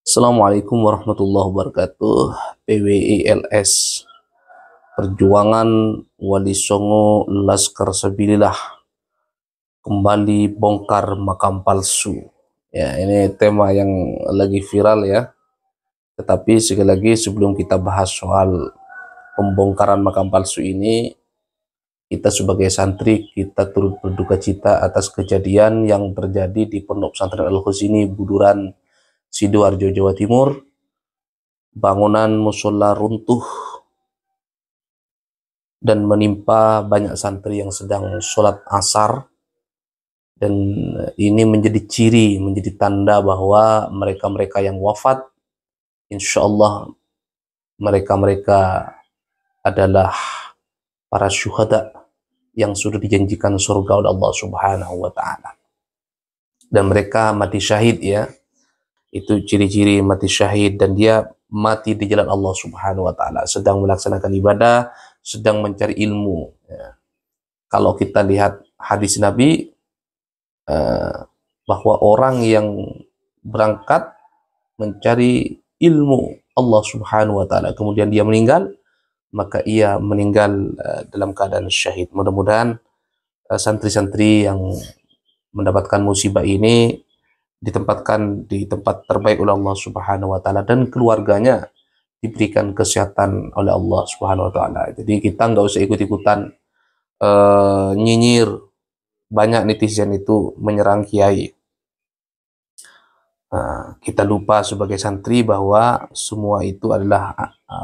Assalamualaikum warahmatullahi wabarakatuh. PWILS Perjuangan Wali Songo Laskar Sabilillah kembali bongkar makam palsu. Ya, ini tema yang lagi viral ya. Tetapi sekali lagi sebelum kita bahas soal pembongkaran makam palsu ini, kita sebagai santri kita turut berduka cita atas kejadian yang terjadi di Pondok Pesantren Al-Khuzini Buduran, Sidoarjo, Jawa Timur. Bangunan musola runtuh dan menimpa banyak santri yang sedang sholat asar, dan ini menjadi ciri, menjadi tanda bahwa mereka-mereka yang wafat, insya Allah mereka-mereka adalah para syuhada yang sudah dijanjikan surga oleh Allah Subhanahu wa Ta'ala, dan mereka mati syahid ya. Itu ciri-ciri mati syahid, dan dia mati di jalan Allah Subhanahu wa Ta'ala, sedang melaksanakan ibadah, sedang mencari ilmu ya. Kalau kita lihat hadis Nabi, bahwa orang yang berangkat mencari ilmu Allah Subhanahu wa Ta'ala kemudian dia meninggal, maka ia meninggal dalam keadaan syahid. Mudah-mudahan santri-santri yang mendapatkan musibah ini ditempatkan di tempat terbaik oleh Allah Subhanahu wa Ta'ala, dan keluarganya diberikan kesehatan oleh Allah Subhanahu wa Ta'ala. Jadi kita nggak usah ikut-ikutan nyinyir. Banyak netizen itu menyerang kiai. Kita lupa sebagai santri bahwa semua itu adalah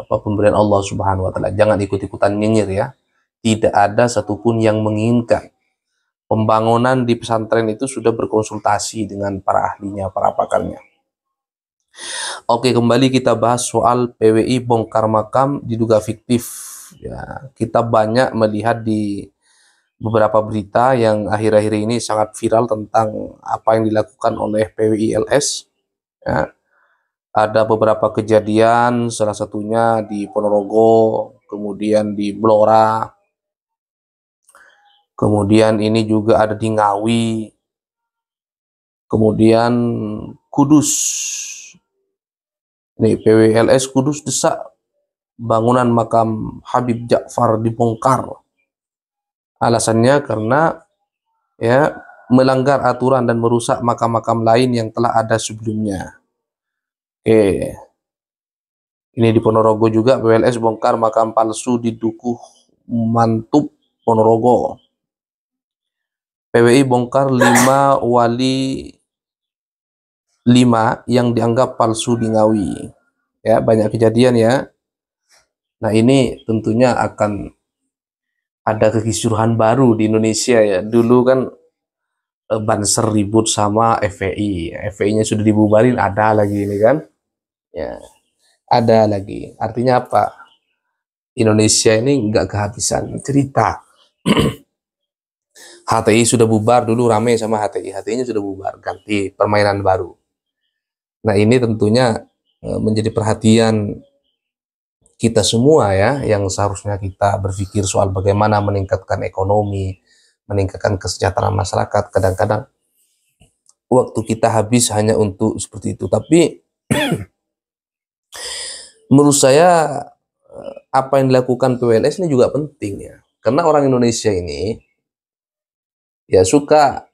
pemberian Allah Subhanahu wa Ta'ala. Jangan ikut-ikutan nyinyir ya. Tidak ada satupun yang menginginkan. Pembangunan di pesantren itu sudah berkonsultasi dengan para ahlinya, para pakarnya. Oke, kembali kita bahas soal PWI bongkar makam diduga fiktif. Ya, kita banyak melihat di beberapa berita yang akhir-akhir ini sangat viral tentang apa yang dilakukan oleh PWILS. Ya, ada beberapa kejadian, salah satunya di Ponorogo, kemudian di Blora, kemudian ini juga ada di Ngawi, kemudian Kudus. Nih, PWLS Kudus desak bangunan makam Habib Ja'far dibongkar. Alasannya karena ya melanggar aturan dan merusak makam-makam lain yang telah ada sebelumnya. Oke. Ini di Ponorogo juga, PWLS bongkar makam palsu di Dukuh Mantub, Ponorogo. PWI bongkar 5 wali 5 yang dianggap palsu di Ngawi. Ya, banyak kejadian ya. Nah, ini tentunya akan ada kekisruhan baru di Indonesia ya. Dulu kan Banser ribut sama FPI. FPI-nya sudah dibubarin, ada lagi ini kan. Ya, ada lagi. Artinya apa? Indonesia ini nggak kehabisan cerita. HTI sudah bubar, dulu rame sama HTI. HTI-nya sudah bubar, ganti permainan baru. Nah, ini tentunya menjadi perhatian kita semua ya, yang seharusnya kita berpikir soal bagaimana meningkatkan ekonomi, meningkatkan kesejahteraan masyarakat. Kadang-kadang waktu kita habis hanya untuk seperti itu. Tapi menurut saya apa yang dilakukan PWLS ini juga penting ya. Karena orang Indonesia ini ya suka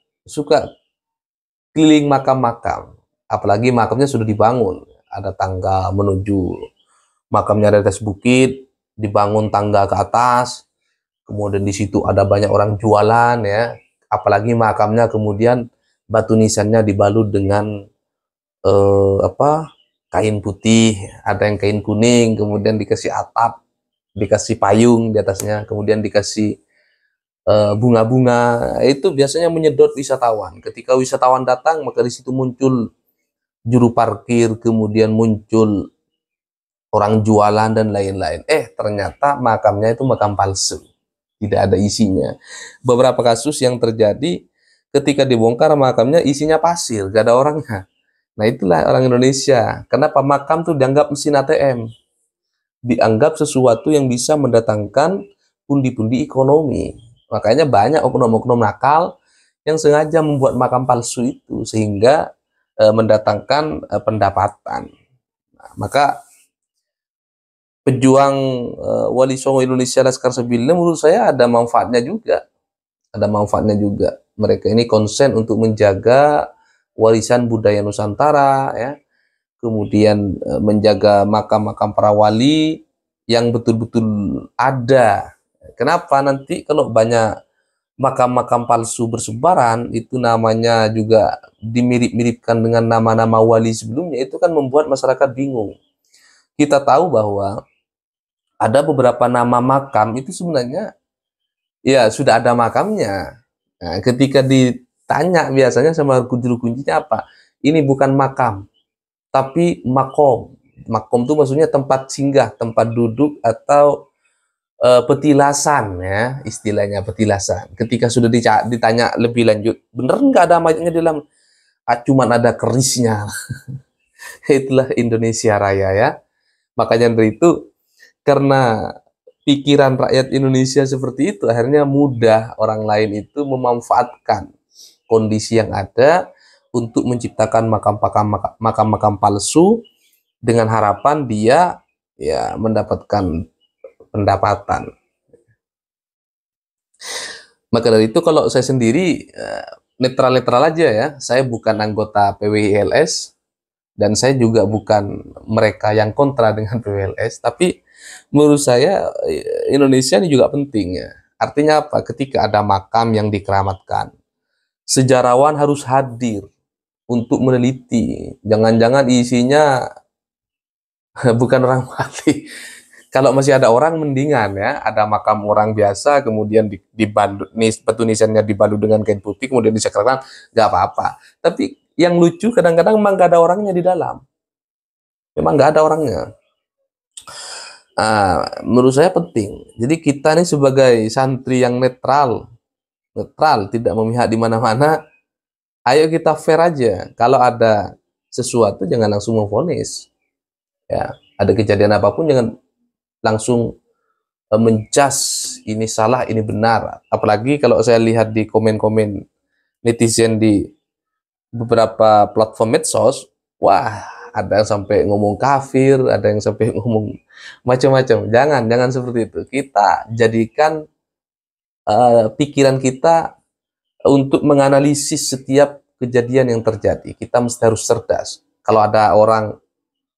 keliling makam-makam. Apalagi makamnya sudah dibangun, ada tangga menuju makamnya, ada atas bukit, dibangun tangga ke atas, kemudian di situ ada banyak orang jualan ya. Apalagi makamnya kemudian batu nisannya dibalut dengan kain putih, ada yang kain kuning, kemudian dikasih atap, dikasih payung di atasnya, kemudian dikasih bunga-bunga. Itu biasanya menyedot wisatawan. Ketika wisatawan datang, maka di situ muncul juru parkir, kemudian muncul orang jualan dan lain-lain. Ternyata makamnya itu makam palsu, tidak ada isinya. Beberapa kasus yang terjadi ketika dibongkar makamnya isinya pasir, gak ada orangnya. Nah, itulah orang Indonesia. Kenapa makam tuh dianggap mesin ATM? Dianggap sesuatu yang bisa mendatangkan pundi-pundi ekonomi. Makanya banyak oknum-oknum nakal yang sengaja membuat makam palsu itu sehingga mendatangkan pendapatan. Maka pejuang Wali Songo Indonesia Laskar Sembilan menurut saya ada manfaatnya juga. Ada manfaatnya juga. Mereka ini konsen untuk menjaga warisan budaya Nusantara, ya. Kemudian menjaga makam-makam para wali yang betul-betul ada. Kenapa nanti kalau banyak makam-makam palsu bersebaran, itu namanya juga dimirip-miripkan dengan nama-nama wali sebelumnya, itu kan membuat masyarakat bingung. Kita tahu bahwa ada beberapa nama makam itu sebenarnya ya sudah ada makamnya. Nah, ketika ditanya biasanya sama juru kuncinya apa? Ini bukan makam, tapi makom. Makom itu maksudnya tempat singgah, tempat duduk atau petilasan, ya, istilahnya petilasan. Ketika sudah ditanya lebih lanjut, bener nggak ada mayatnya di dalam? Ah, cuman ada kerisnya. Itulah Indonesia Raya, ya. Makanya dari itu, karena pikiran rakyat Indonesia seperti itu, akhirnya mudah orang lain itu memanfaatkan kondisi yang ada untuk menciptakan makam-makam palsu dengan harapan dia ya mendapatkan pendapatan. Maka dari itu kalau saya sendiri netral-netral aja, ya. Saya bukan anggota PWILS dan saya juga bukan mereka yang kontra dengan PWLS, tapi menurut saya Indonesia ini juga penting, ya. Artinya apa? Ketika ada makam yang dikeramatkan, sejarawan harus hadir untuk meneliti. Jangan-jangan isinya bukan orang mati. Kalau masih ada orang mendingan, ya, ada makam orang biasa kemudian dibalut, batu nisannya dibalut dengan kain putih kemudian disekarkan, nggak apa-apa. Tapi yang lucu kadang-kadang memang nggak ada orangnya di dalam, memang nggak ada orangnya. Menurut saya penting. Jadi kita nih sebagai santri yang netral tidak memihak di mana-mana. Ayo kita fair aja. Kalau ada sesuatu jangan langsung memvonis. Ya, ada kejadian apapun jangan langsung menjas ini salah, ini benar. Apalagi kalau saya lihat di komen-komen netizen di beberapa platform medsos, wah, ada yang sampai ngomong kafir, ada yang sampai ngomong macam-macam. Jangan seperti itu. Kita jadikan pikiran kita untuk menganalisis setiap kejadian yang terjadi. Kita mesti harus cerdas. Kalau ada orang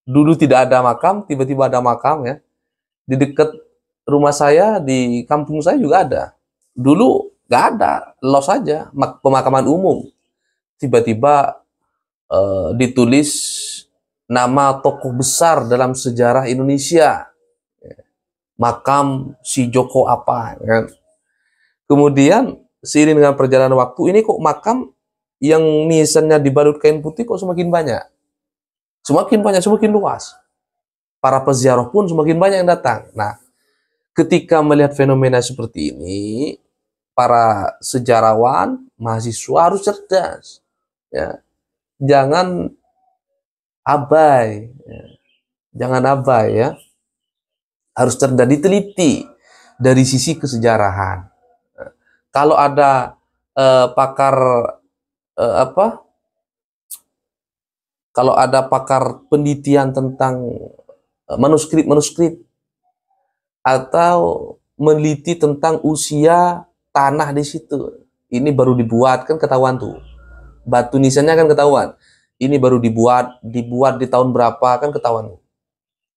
dulu tidak ada makam, tiba-tiba ada makam, ya. Di dekat rumah saya, di kampung saya juga ada. Dulu nggak ada, los saja, pemakaman umum. Tiba-tiba ditulis nama tokoh besar dalam sejarah Indonesia, makam si Joko apa, ya. Kemudian seiring dengan perjalanan waktu, ini kok makam yang nisannya dibalut kain putih kok semakin banyak, semakin luas. Para peziarah pun semakin banyak yang datang. Nah, ketika melihat fenomena seperti ini, para sejarawan, mahasiswa harus cerdas, ya. Jangan abai, ya. Jangan abai, ya. Harus cerdas, diteliti dari sisi kesejarahan. Kalau ada pakar kalau ada pakar penelitian tentang manuskrip atau meneliti tentang usia tanah di situ, ini baru dibuat, kan ketahuan tuh. Batu nisannya kan ketahuan. Ini baru dibuat di tahun berapa, kan ketahuan.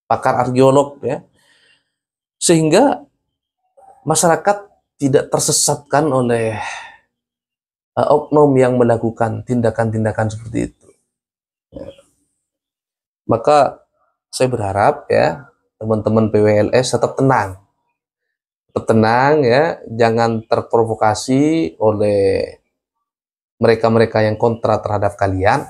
Pakar arkeolog, ya. Sehingga masyarakat tidak tersesatkan oleh oknum yang melakukan tindakan-tindakan seperti itu. Ya. Maka saya berharap, ya, teman-teman PWLS tetap tenang. Tetap tenang, ya, jangan terprovokasi oleh mereka-mereka yang kontra terhadap kalian.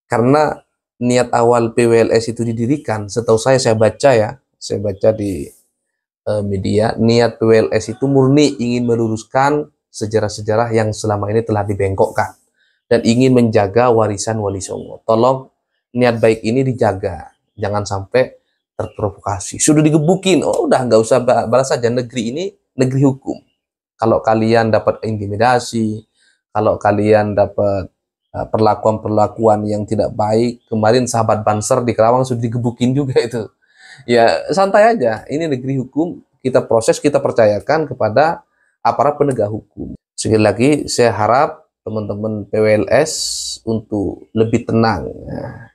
Karena niat awal PWLS itu didirikan, setahu saya baca, ya, saya baca di media, niat PWLS itu murni ingin meluruskan sejarah-sejarah yang selama ini telah dibengkokkan dan ingin menjaga warisan Wali Songo. Tolong niat baik ini dijaga, jangan sampai terprovokasi. Sudah digebukin, oh udah nggak usah balas saja. Negeri ini negeri hukum. Kalau kalian dapat intimidasi, kalau kalian dapat perlakuan-perlakuan yang tidak baik. Kemarin sahabat Banser di Kerawang sudah digebukin juga itu. Ya santai aja, ini negeri hukum, kita proses, kita percayakan kepada aparat penegak hukum. Sekali lagi saya harap teman-teman PWLS untuk lebih tenang,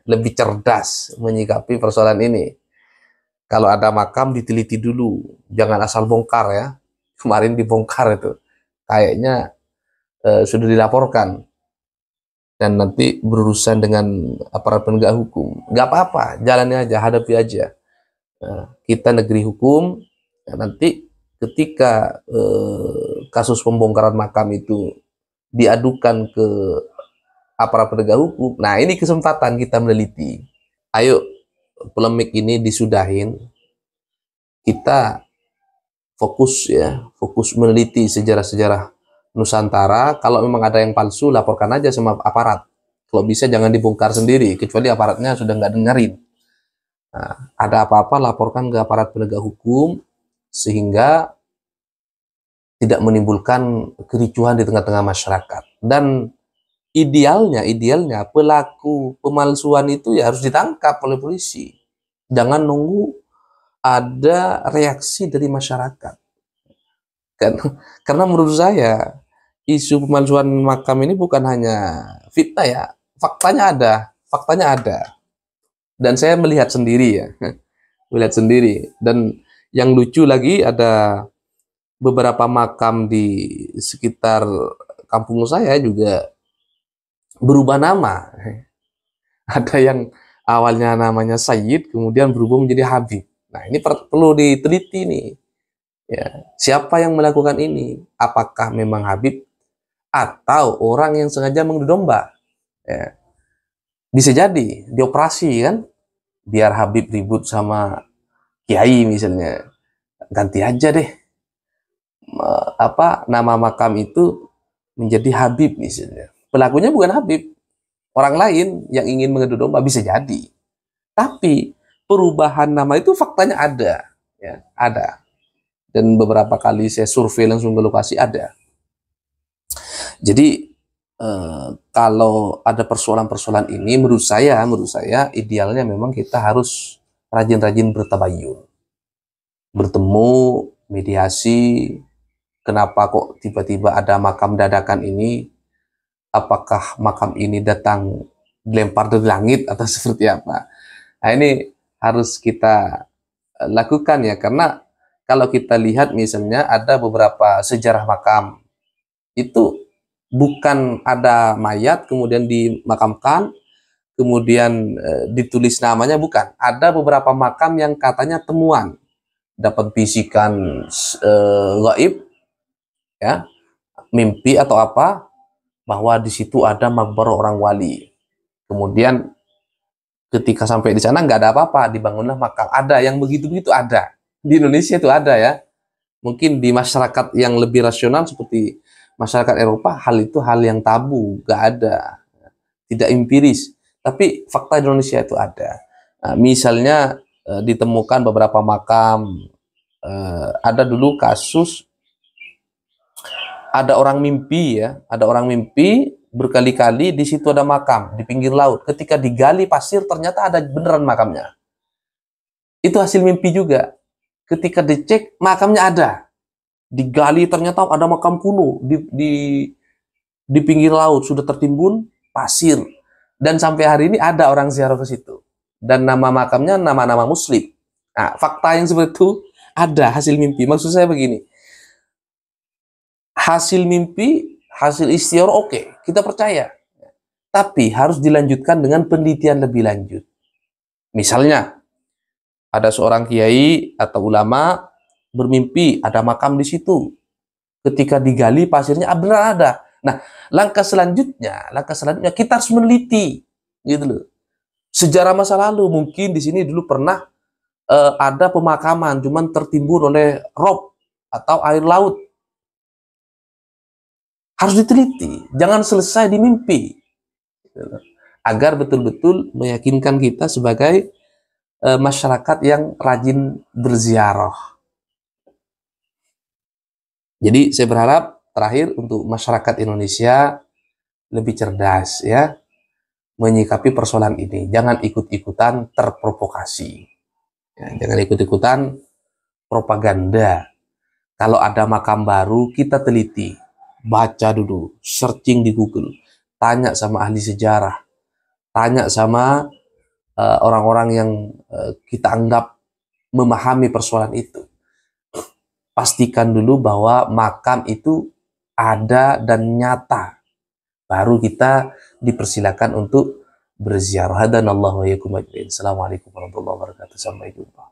lebih cerdas menyikapi persoalan ini. Kalau ada makam diteliti dulu, jangan asal bongkar ya. Kemarin dibongkar itu, kayaknya sudah dilaporkan dan nanti berurusan dengan aparat penegak hukum. Nggak apa-apa, jalannya aja, hadapi aja. Kita negeri hukum, nanti ketika kasus pembongkaran makam itu diadukan ke aparat penegak hukum, nah ini kesempatan kita meneliti. Ayo polemik ini disudahin, kita fokus ya, fokus meneliti sejarah-sejarah Nusantara. Kalau memang ada yang palsu, laporkan aja sama aparat. Kalau bisa jangan dibongkar sendiri, kecuali aparatnya sudah nggak dengerin. Nah, ada apa-apa laporkan ke aparat penegak hukum, sehingga tidak menimbulkan kericuhan di tengah-tengah masyarakat. Dan idealnya pelaku pemalsuan itu ya harus ditangkap oleh polisi. Jangan nunggu ada reaksi dari masyarakat. Karena menurut saya isu pemalsuan makam ini bukan hanya fitnah ya, faktanya ada. Dan saya melihat sendiri ya, melihat sendiri. Dan yang lucu lagi, ada beberapa makam di sekitar kampung saya juga berubah nama. Ada yang awalnya namanya Sayyid, kemudian berubah menjadi Habib. Nah, ini perlu diteliti nih. Ya, siapa yang melakukan ini? Apakah memang Habib atau orang yang sengaja mengadu domba? Ya, bisa jadi dioperasi kan, biar Habib ribut sama Kiai misalnya. Ganti aja deh nama makam itu menjadi Habib misalnya. Pelakunya bukan Habib, orang lain yang ingin mengadu domba, bisa jadi. Tapi perubahan nama itu faktanya ada, ya, ada. Dan beberapa kali saya survei langsung ke lokasi, ada. Jadi kalau ada persoalan-persoalan ini, menurut saya idealnya memang kita harus rajin-rajin bertabayun, bertemu, mediasi. Kenapa kok tiba-tiba ada makam dadakan ini? Apakah makam ini datang dilempar dari langit atau seperti apa? Nah, ini harus kita lakukan ya, karena kalau kita lihat misalnya ada beberapa sejarah makam, itu bukan ada mayat kemudian dimakamkan, kemudian ditulis namanya, bukan. Ada beberapa makam yang katanya temuan, dapat bisikan gaib, ya, mimpi atau apa, bahwa di situ ada makbarah orang wali. Kemudian ketika sampai di sana nggak ada apa-apa, dibangunlah makam. Ada yang begitu-begitu, ada. Di Indonesia itu ada ya. Mungkin di masyarakat yang lebih rasional seperti masyarakat Eropa, hal itu hal yang tabu, nggak ada. Tidak empiris. Tapi fakta Indonesia itu ada. Nah, misalnya ditemukan beberapa makam. Ada dulu kasus, ada orang mimpi ya, ada orang mimpi berkali-kali di situ ada makam di pinggir laut. Ketika digali pasir ternyata ada beneran makamnya. Itu hasil mimpi juga. Ketika dicek makamnya ada. Digali ternyata ada makam kuno di pinggir laut, sudah tertimbun pasir. Dan sampai hari ini ada orang ziarah ke situ. Dan nama makamnya nama-nama Muslim. Nah, fakta yang seperti itu ada hasil mimpi. Maksud saya begini, hasil mimpi, hasil istiaroh oke, kita percaya. Tapi harus dilanjutkan dengan penelitian lebih lanjut. Misalnya, ada seorang kiai atau ulama bermimpi ada makam di situ. Ketika digali pasirnya benar ada. Nah, langkah selanjutnya kita harus meneliti, gitu loh. Sejarah masa lalu, mungkin di sini dulu pernah ada pemakaman, cuman tertimbun oleh rob atau air laut. Harus diteliti, jangan selesai di mimpi, agar betul-betul meyakinkan kita sebagai masyarakat yang rajin berziarah. Jadi saya berharap terakhir untuk masyarakat Indonesia, lebih cerdas ya menyikapi persoalan ini. Jangan ikut-ikutan terprovokasi. Ya, jangan ikut-ikutan propaganda. Kalau ada makam baru, kita teliti, baca dulu, searching di Google, tanya sama ahli sejarah, tanya sama orang-orang yang kita anggap memahami persoalan itu. Pastikan dulu bahwa makam itu ada dan nyata. Baru kita dipersilakan untuk berziarah. Hadanallahu wa iyyakum ajmain. Assalamualaikum warahmatullahi wabarakatuh. Sampai jumpa.